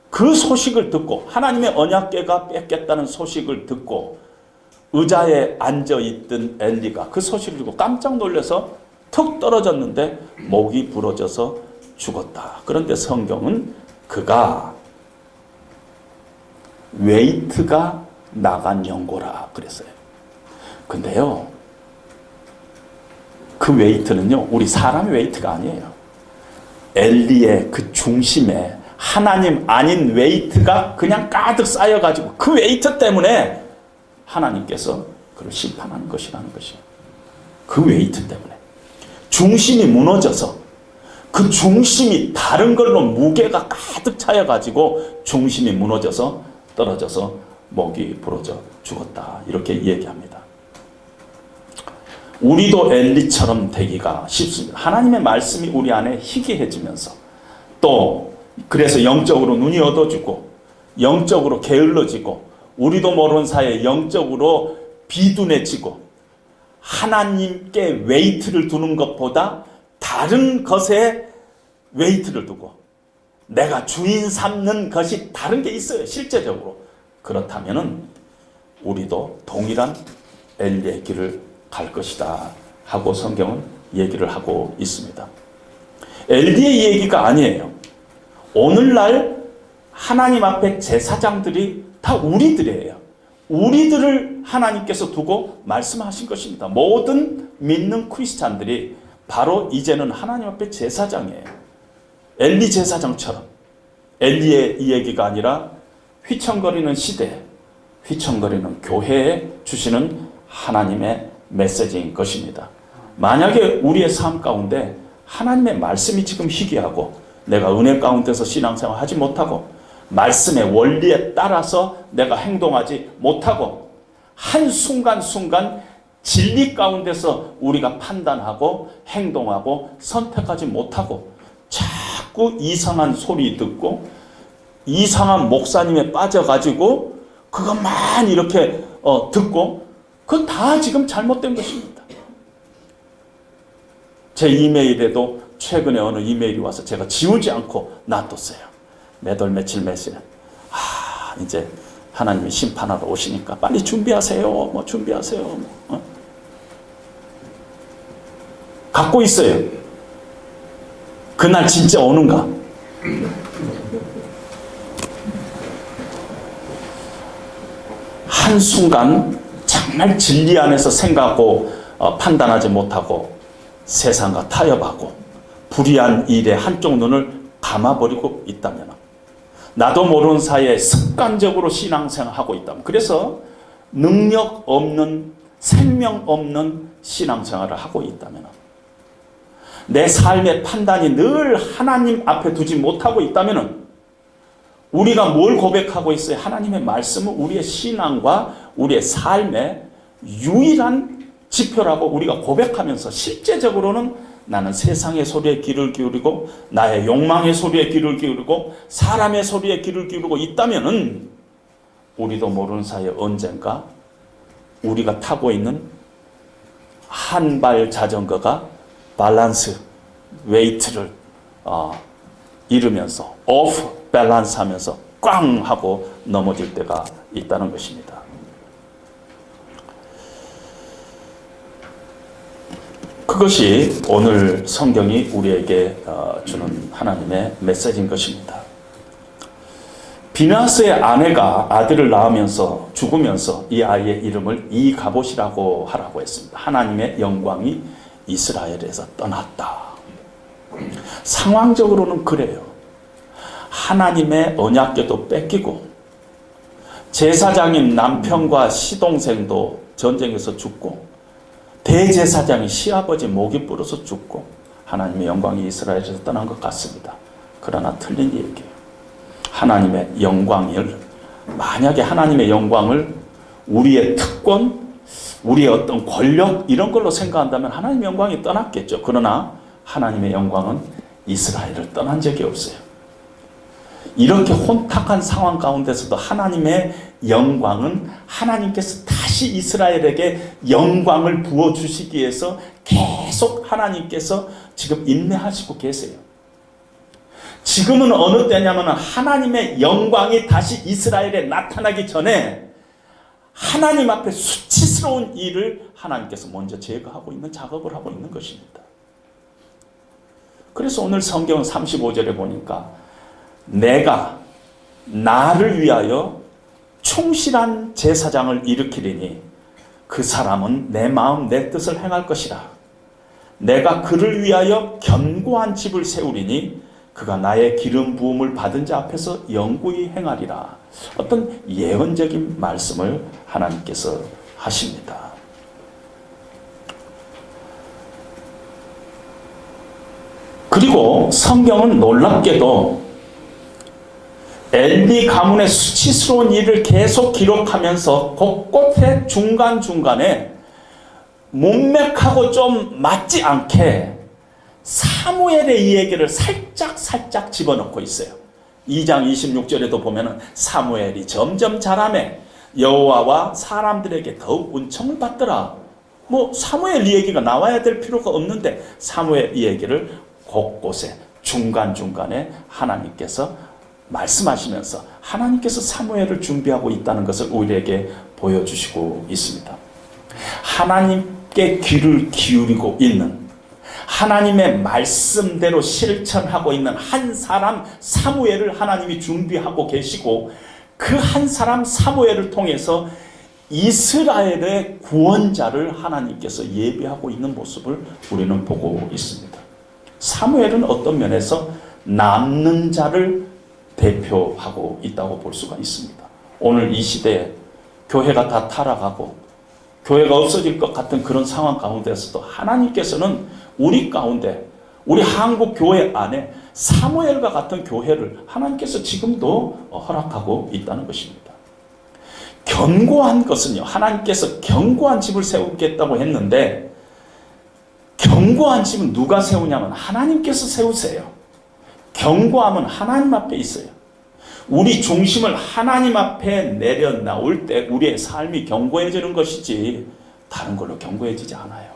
그 소식을 듣고, 하나님의 언약궤가 뺏겼다는 소식을 듣고 의자에 앉아있던 엘리가 그 소식을 듣고 깜짝 놀라서 툭 떨어졌는데 목이 부러져서 죽었다. 그런데 성경은 그가 웨이트가 나간 연고라 그랬어요. 근데요, 그 웨이트는요, 우리 사람의 웨이트가 아니에요. 엘리의 그 중심에 하나님 아닌 웨이트가 그냥 가득 쌓여가지고 그 웨이트 때문에 하나님께서 그를 심판하는 것이라는 것이에요. 그 웨이트 때문에. 중심이 무너져서, 그 중심이 다른 걸로 무게가 가득 차여가지고 중심이 무너져서 떨어져서 목이 부러져 죽었다. 이렇게 얘기합니다. 우리도 엘리처럼 되기가 쉽습니다. 하나님의 말씀이 우리 안에 희귀해지면서 또 그래서 영적으로 눈이 어두워지고 영적으로 게을러지고 우리도 모르는 사이에 영적으로 비둔해지고 하나님께 웨이트를 두는 것보다 다른 것에 웨이트를 두고 내가 주인 삼는 것이 다른 게 있어요. 실제적으로. 그렇다면 우리도 동일한 엘리의 길을 갈 것이다 하고 성경은 얘기를 하고 있습니다. 엘리의 얘기가 아니에요. 오늘날 하나님 앞에 제사장들이 다 우리들이에요. 우리들을 하나님께서 두고 말씀하신 것입니다. 모든 믿는 크리스찬들이 바로 이제는 하나님 앞에 제사장이에요. 엘리 제사장처럼. 엘리의 이 얘기가 아니라 휘청거리는 시대, 휘청거리는 교회에 주시는 하나님의 메시지인 것입니다. 만약에 우리의 삶 가운데 하나님의 말씀이 지금 희귀하고 내가 은혜 가운데서 신앙생활 하지 못하고 말씀의 원리에 따라서 내가 행동하지 못하고 한순간순간 진리 가운데서 우리가 판단하고 행동하고 선택하지 못하고 자꾸 이상한 소리 듣고 이상한 목사님에 빠져가지고 그것만 이렇게 듣고 그건 다 지금 잘못된 것입니다. 제 이메일에도 최근에 어느 이메일이 와서 제가 지우지 않고 놔뒀어요. 몇 월 며칠 이제 하나님이 심판하러 오시니까 빨리 준비하세요. 준비하세요. 갖고 있어요. 그날 진짜 오는가? 한순간 정말 진리 안에서 생각하고 판단하지 못하고 세상과 타협하고 불의한 일에 한쪽 눈을 감아버리고 있다면, 나도 모르는 사이에 습관적으로 신앙생활하고 있다면, 그래서 능력 없는, 생명 없는 신앙생활을 하고 있다면, 내 삶의 판단이 늘 하나님 앞에 두지 못하고 있다면, 우리가 뭘 고백하고 있어요? 하나님의 말씀은 우리의 신앙과 우리의 삶의 유일한 지표라고 우리가 고백하면서, 실제적으로는 나는 세상의 소리에 귀를 기울이고 나의 욕망의 소리에 귀를 기울이고 사람의 소리에 귀를 기울이고 있다면은, 우리도 모르는 사이에 언젠가 우리가 타고 있는 한 발 자전거가 밸런스 웨이트를 잃으면서 오프 밸런스 하면서 꽝 하고 넘어질 때가 있다는 것입니다. 그것이 오늘 성경이 우리에게 주는 하나님의 메시지인 것입니다. 비나스의 아내가 아들을 낳으면서 죽으면서 이 아이의 이름을 이가봇이라고 하라고 했습니다. 하나님의 영광이 이스라엘에서 떠났다. 상황적으로는 그래요. 하나님의 언약궤도 뺏기고 제사장인 남편과 시동생도 전쟁에서 죽고 대제사장이 시아버지 목이 불어서 죽고 하나님의 영광이 이스라엘에서 떠난 것 같습니다. 그러나 틀린 얘기예요. 하나님의 영광을, 만약에 하나님의 영광을 우리의 특권, 우리의 어떤 권력 이런 걸로 생각한다면 하나님의 영광이 떠났겠죠. 그러나 하나님의 영광은 이스라엘을 떠난 적이 없어요. 이렇게 혼탁한 상황 가운데서도 하나님의 영광은 하나님께서 다시 이스라엘에게 영광을 부어주시기 위해서 계속 하나님께서 지금 인내하시고 계세요. 지금은 어느 때냐면 하나님의 영광이 다시 이스라엘에 나타나기 전에 하나님 앞에 수치스러운 일을 하나님께서 먼저 제거하고 있는 작업을 하고 있는 것입니다. 그래서 오늘 성경 35절에 보니까 내가 나를 위하여 충실한 제사장을 일으키리니 그 사람은 내 마음 내 뜻을 행할 것이라. 내가 그를 위하여 견고한 집을 세우리니 그가 나의 기름 부음을 받은 자 앞에서 영구히 행하리라. 어떤 예언적인 말씀을 하나님께서 하십니다. 그리고 성경은 놀랍게도 엘리 가문의 수치스러운 일을 계속 기록하면서 곳곳에 중간중간에 문맥하고 좀 맞지 않게 사무엘의 이야기를 살짝 집어넣고 있어요. 2장 26절에도 보면은 사무엘이 점점 자라매 여호와와 사람들에게 더욱 은총을 받더라. 뭐 사무엘 이야기가 나와야 될 필요가 없는데 사무엘 이야기를 곳곳에 중간중간에 하나님께서 말씀하시면서 하나님께서 사무엘을 준비하고 있다는 것을 우리에게 보여주시고 있습니다. 하나님께 귀를 기울이고 있는, 하나님의 말씀대로 실천하고 있는 한 사람 사무엘을 하나님이 준비하고 계시고, 그 한 사람 사무엘을 통해서 이스라엘의 구원자를 하나님께서 예비하고 있는 모습을 우리는 보고 있습니다. 사무엘은 어떤 면에서 남는 자를 대표하고 있다고 볼 수가 있습니다. 오늘 이 시대에 교회가 다 타락하고 교회가 없어질 것 같은 그런 상황 가운데서도 하나님께서는 우리 가운데, 우리 한국 교회 안에 사무엘과 같은 교회를 하나님께서 지금도 허락하고 있다는 것입니다. 견고한 것은요, 하나님께서 견고한 집을 세우겠다고 했는데 견고한 집은 누가 세우냐면 하나님께서 세우세요. 견고함은 하나님 앞에 있어요. 우리 중심을 하나님 앞에 내려놓을 때 우리의 삶이 견고해지는 것이지 다른 걸로 견고해지지 않아요.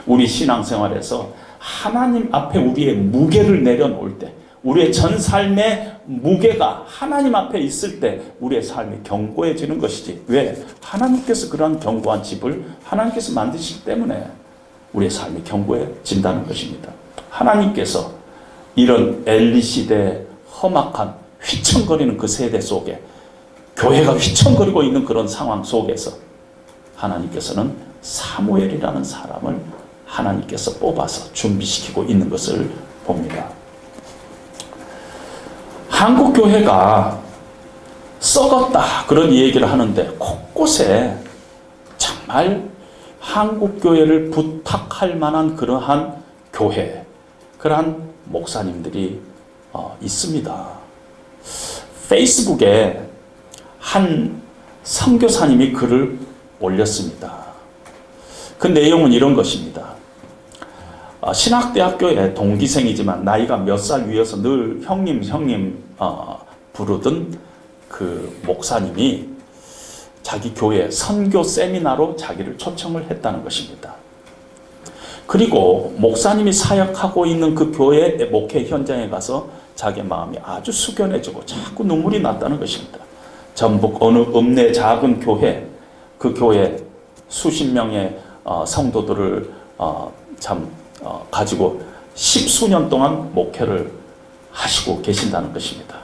우리 신앙생활에서 하나님 앞에 우리의 무게를 내려놓을 때, 우리의 전 삶의 무게가 하나님 앞에 있을 때 우리의 삶이 견고해지는 것이지, 왜? 하나님께서 그러한 견고한 집을 하나님께서 만드시기 때문에 우리의 삶이 견고해진다는 것입니다. 하나님께서 이런 엘리 시대의 험악한 휘청거리는 그 세대 속에, 교회가 휘청거리고 있는 그런 상황 속에서 하나님께서는 사무엘이라는 사람을 하나님께서 뽑아서 준비시키고 있는 것을 봅니다. 한국 교회가 썩었다 그런 얘기를 하는데 곳곳에 정말 한국 교회를 부탁할 만한 그러한 교회, 그러한 목사님들이 있습니다. 페이스북에 한 선교사님이 글을 올렸습니다. 그 내용은 이런 것입니다. 신학대학교의 동기생이지만 나이가 몇 살 위여서 늘 형님 부르던 그 목사님이 자기 교회 선교 세미나로 자기를 초청을 했다는 것입니다. 그리고 목사님이 사역하고 있는 그 교회 목회 현장에 가서 자기 마음이 아주 숙연해지고 자꾸 눈물이 났다는 것입니다. 전북 어느 읍내 작은 교회, 그 교회 수십 명의 성도들을 가지고 십수년 동안 목회를 하시고 계신다는 것입니다.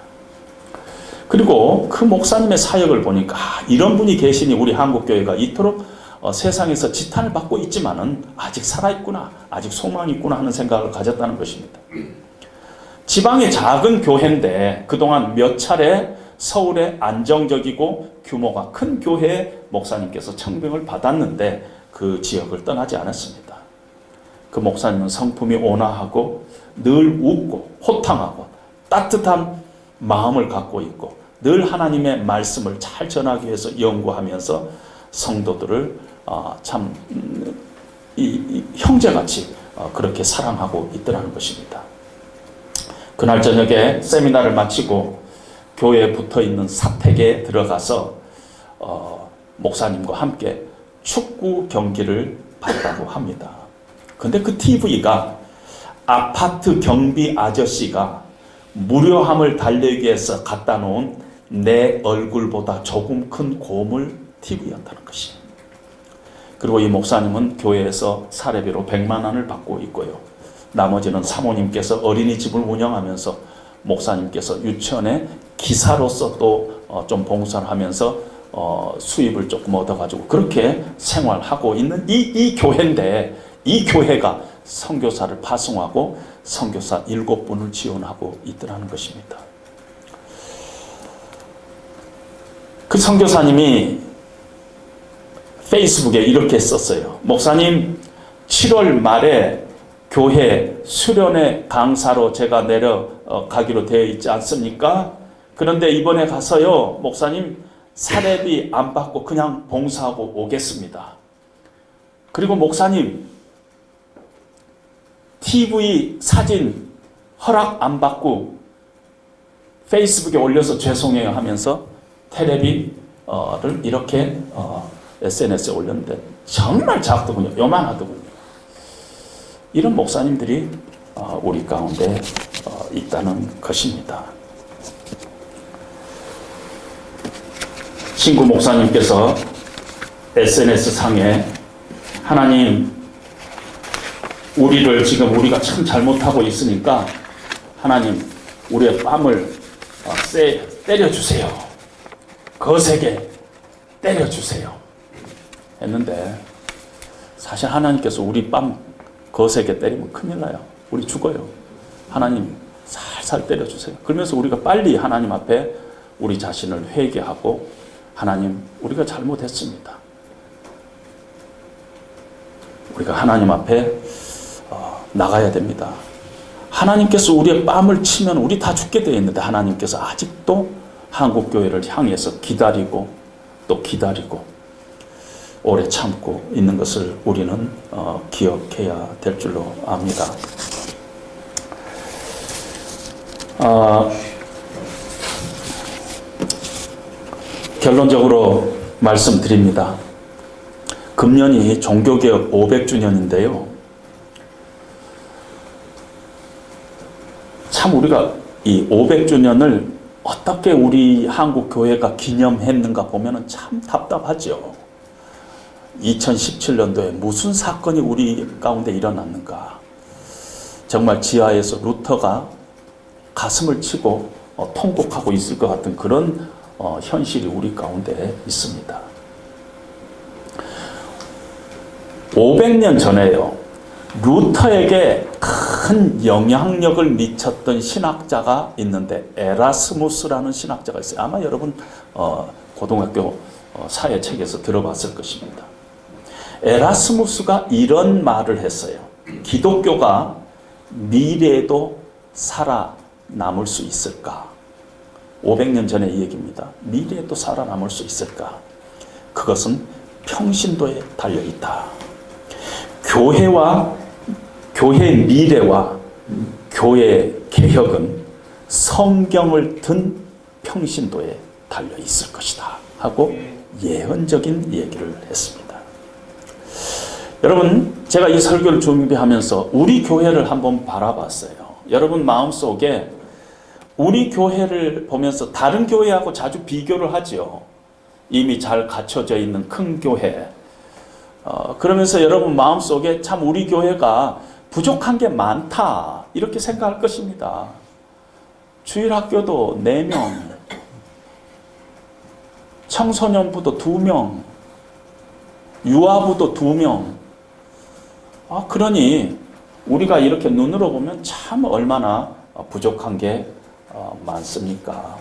그리고 그 목사님의 사역을 보니까 이런 분이 계시니 우리 한국교회가 이토록 세상에서 지탄을 받고 있지만은 아직 살아있구나, 아직 소망이 있구나 하는 생각을 가졌다는 것입니다. 지방의 작은 교회인데 그동안 몇 차례 서울의 안정적이고 규모가 큰 교회의 목사님께서 청빙을 받았는데 그 지역을 떠나지 않았습니다. 그 목사님은 성품이 온화하고 늘 웃고 호탕하고 따뜻한 마음을 갖고 있고 늘 하나님의 말씀을 잘 전하기 위해서 연구하면서 성도들을 참 형제같이 그렇게 사랑하고 있더라는 것입니다. 그날 저녁에 세미나를 마치고 교회에 붙어있는 사택에 들어가서 목사님과 함께 축구 경기를 봤다고 합니다. 근데 그 TV가 아파트 경비 아저씨가 무료함을 달래기 위해서 갖다 놓은 내 얼굴보다 조금 큰 고물 TV였다는 것이에요. 그리고 이 목사님은 교회에서 사례비로 100만 원을 받고 있고요. 나머지는 사모님께서 어린이집을 운영하면서 목사님께서 유치원의 기사로서 또 좀 봉사를 하면서 수입을 조금 얻어가지고 그렇게 생활하고 있는 이 교회인데 이 교회가 선교사를 파송하고 선교사 7분을 지원하고 있더라는 것입니다. 그 선교사님이 페이스북에 이렇게 썼어요. 목사님, 7월 말에 교회 수련회 강사로 제가 내려가기로 되어 있지 않습니까? 그런데 이번에 가서요, 목사님 사례비 안 받고 그냥 봉사하고 오겠습니다. 그리고 목사님, TV 사진 허락 안 받고 페이스북에 올려서 죄송해요 하면서 테레비를 이렇게 SNS에 올렸는데 정말 작더군요. 요만하더군요. 이런 목사님들이 우리 가운데 있다는 것입니다. 친구 목사님께서 SNS 상에 하나님 우리가 참 잘못하고 있으니까 하나님 우리의 뺨을 때려주세요. 거세게 때려주세요. 했는데 사실 하나님께서 우리 뺨 거세게 때리면 큰일 나요. 우리 죽어요. 하나님 살살 때려주세요. 그러면서 우리가 빨리 하나님 앞에 우리 자신을 회개하고 하나님 우리가 잘못했습니다. 우리가 하나님 앞에 나가야 됩니다. 하나님께서 우리의 뺨을 치면 우리 다 죽게 되어 있는데 하나님께서 아직도 한국교회를 향해서 기다리고 또 기다리고 오래 참고 있는 것을 우리는 기억해야 될 줄로 압니다. 결론적으로 말씀드립니다. 금년이 종교개혁 500주년인데요. 참 우리가 이 500주년을 어떻게 우리 한국 교회가 기념했는가 보면 참 답답하죠. 2017년도에 무슨 사건이 우리 가운데 일어났는가. 정말 지하에서 루터가 가슴을 치고 통곡하고 있을 것 같은 그런 현실이 우리 가운데 있습니다. 500년 전에요. 루터에게 큰 영향력을 미쳤던 신학자가 있는데 에라스무스라는 신학자가 있어요. 아마 여러분 고등학교 사회책에서 들어봤을 것입니다. 에라스무스가 이런 말을 했어요. 기독교가 미래에도 살아남을 수 있을까? 500년 전의 얘기입니다. 미래에도 살아남을 수 있을까? 그것은 평신도에 달려있다. 교회의 미래와 교회 개혁은 성경을 든 평신도에 달려있을 것이다 하고 예언적인 얘기를 했습니다. 여러분, 제가 이 설교를 준비하면서 우리 교회를 한번 바라봤어요. 여러분 마음속에 우리 교회를 보면서 다른 교회하고 자주 비교를 하죠. 이미 잘 갖춰져 있는 큰 교회. 그러면서 여러분 마음속에 참 우리 교회가 부족한 게 많다 이렇게 생각할 것입니다. 주일학교도 4명, 청소년부도 2명, 유아부도 2명. 그러니 우리가 이렇게 눈으로 보면 참 얼마나 부족한 게 많습니까?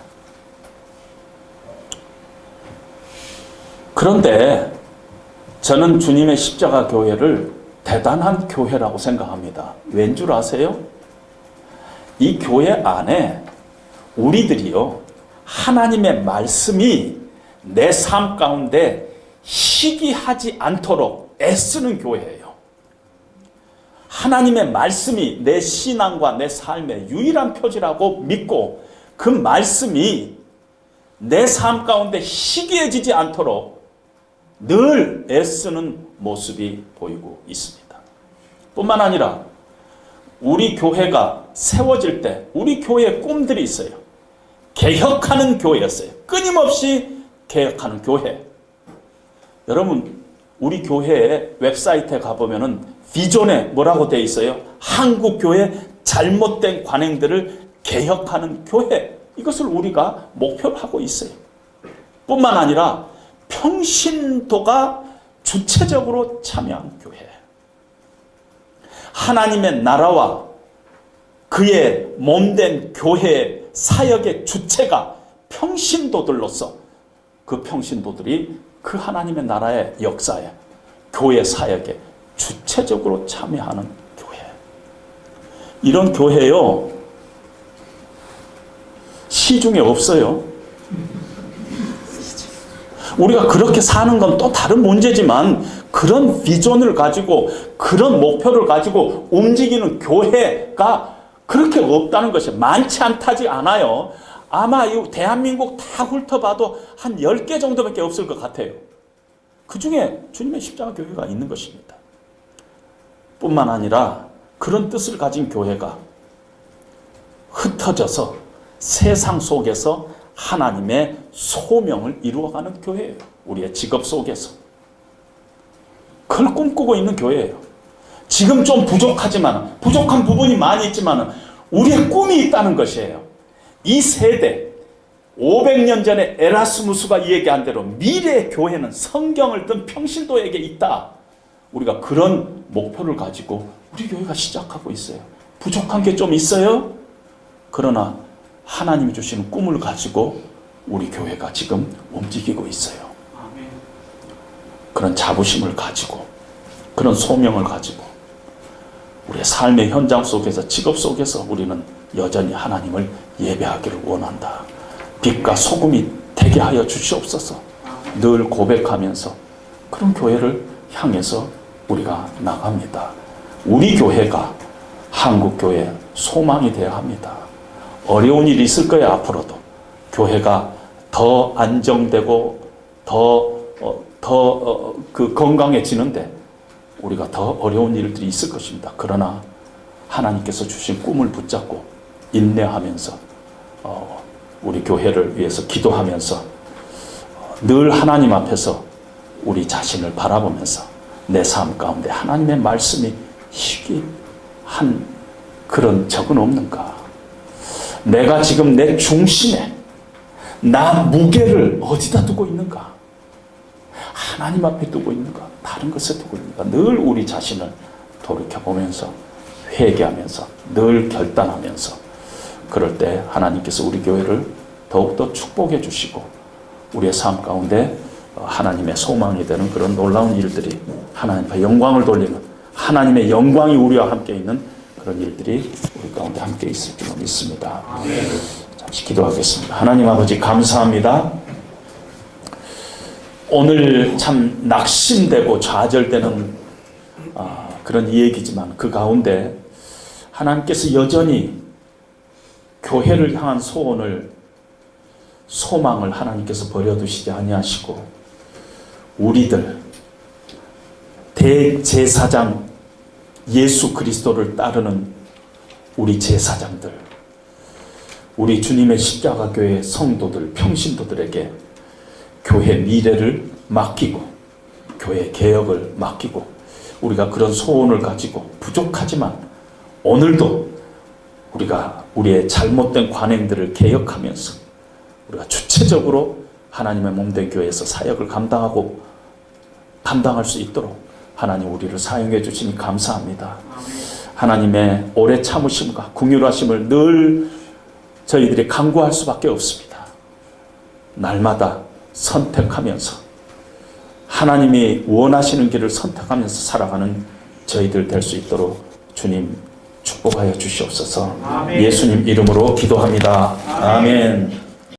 그런데 저는 주님의 십자가 교회를 대단한 교회라고 생각합니다. 왠 줄 아세요? 이 교회 안에 우리들이요, 하나님의 말씀이 내 삶 가운데 희귀하지 않도록 애쓰는 교회예요. 하나님의 말씀이 내 신앙과 내 삶의 유일한 표지라고 믿고 그 말씀이 내 삶 가운데 희귀해지지 않도록 늘 애쓰는 모습이 보이고 있습니다. 뿐만 아니라 우리 교회가 세워질 때 우리 교회에 꿈들이 있어요. 개혁하는 교회였어요. 끊임없이 개혁하는 교회. 여러분, 우리 교회의 웹사이트에 가보면은 비전에 뭐라고 되어 있어요? 한국 교회 잘못된 관행들을 개혁하는 교회. 이것을 우리가 목표로 하고 있어요. 뿐만 아니라 평신도가 주체적으로 참여한 교회. 하나님의 나라와 그의 몸된 교회의 사역의 주체가 평신도들로서 그 평신도들이 그 하나님의 나라의 역사에 교회 사역에 주체적으로 참여하는 교회. 이런 교회요, 시중에 없어요. 우리가 그렇게 사는 건 또 다른 문제지만 그런 비전을 가지고 그런 목표를 가지고 움직이는 교회가 그렇게 없다는 것이 많지 않아요. 아마 이 대한민국 다 훑어봐도 한 10개 정도밖에 없을 것 같아요. 그 중에 주님의 십자가 교회가 있는 것입니다. 뿐만 아니라 그런 뜻을 가진 교회가 흩어져서 세상 속에서 하나님의 소명을 이루어가는 교회예요. 우리의 직업 속에서. 그걸 꿈꾸고 있는 교회예요. 지금 좀 부족하지만, 부족한 부분이 많이 있지만 우리의 꿈이 있다는 것이에요. 이 세대, 500년 전에 에라스무스가 얘기한 대로 미래의 교회는 성경을 든 평신도에게 있다. 우리가 그런 목표를 가지고 우리 교회가 시작하고 있어요. 부족한 게 좀 있어요. 그러나 하나님이 주시는 꿈을 가지고 우리 교회가 지금 움직이고 있어요. 그런 자부심을 가지고, 그런 소명을 가지고 우리의 삶의 현장 속에서, 직업 속에서 우리는 여전히 하나님을 예배하기를 원한다. 빛과 소금이 되게 하여 주시옵소서. 늘 고백하면서 그런 교회를 향해서 우리가 나갑니다. 우리 교회가 한국 교회의 소망이 되어야 합니다. 어려운 일이 있을 거예요. 앞으로도 교회가 더 안정되고 더 건강해지는데 우리가 더 어려운 일들이 있을 것입니다. 그러나 하나님께서 주신 꿈을 붙잡고 인내하면서 우리 교회를 위해서 기도하면서 늘 하나님 앞에서 우리 자신을 바라보면서 내 삶 가운데 하나님의 말씀이 희귀한 그런 적은 없는가? 내가 지금 내 중심에 나 무게를 어디다 두고 있는가? 하나님 앞에 두고 있는가? 다른 것에 두고 있는가? 늘 우리 자신을 돌이켜보면서 회개하면서 늘 결단하면서 그럴 때 하나님께서 우리 교회를 더욱더 축복해 주시고 우리의 삶 가운데 하나님의 소망이 되는 그런 놀라운 일들이 하나님 앞에 영광을 돌리는 하나님의 영광이 우리와 함께 있는 그런 일들이 우리 가운데 함께 있을 줄 믿습니다. 잠시 기도하겠습니다. 하나님 아버지 감사합니다. 오늘 참 낙심되고 좌절되는 그런 이야기지만 그 가운데 하나님께서 여전히 교회를 향한 소망을 하나님께서 버려두시지 아니하시고 우리들 대제사장 예수 그리스도를 따르는 우리 제사장들, 우리 주님의 십자가 교회 성도들, 평신도들에게 교회 미래를 맡기고 교회 개혁을 맡기고 우리가 그런 소원을 가지고 부족하지만 오늘도 우리가 우리의 잘못된 관행들을 개혁하면서 우리가 주체적으로 하나님의 몸된 교회에서 사역을 감당할 수 있도록 하나님 우리를 사용해 주시니 감사합니다. 하나님의 오래 참으심과 긍휼하심을 늘 저희들이 간구할 수밖에 없습니다. 날마다 선택하면서 하나님이 원하시는 길을 선택하면서 살아가는 저희들 될 수 있도록 주님 축복하여 주시옵소서. 아멘. 예수님 이름으로 기도합니다. 아멘.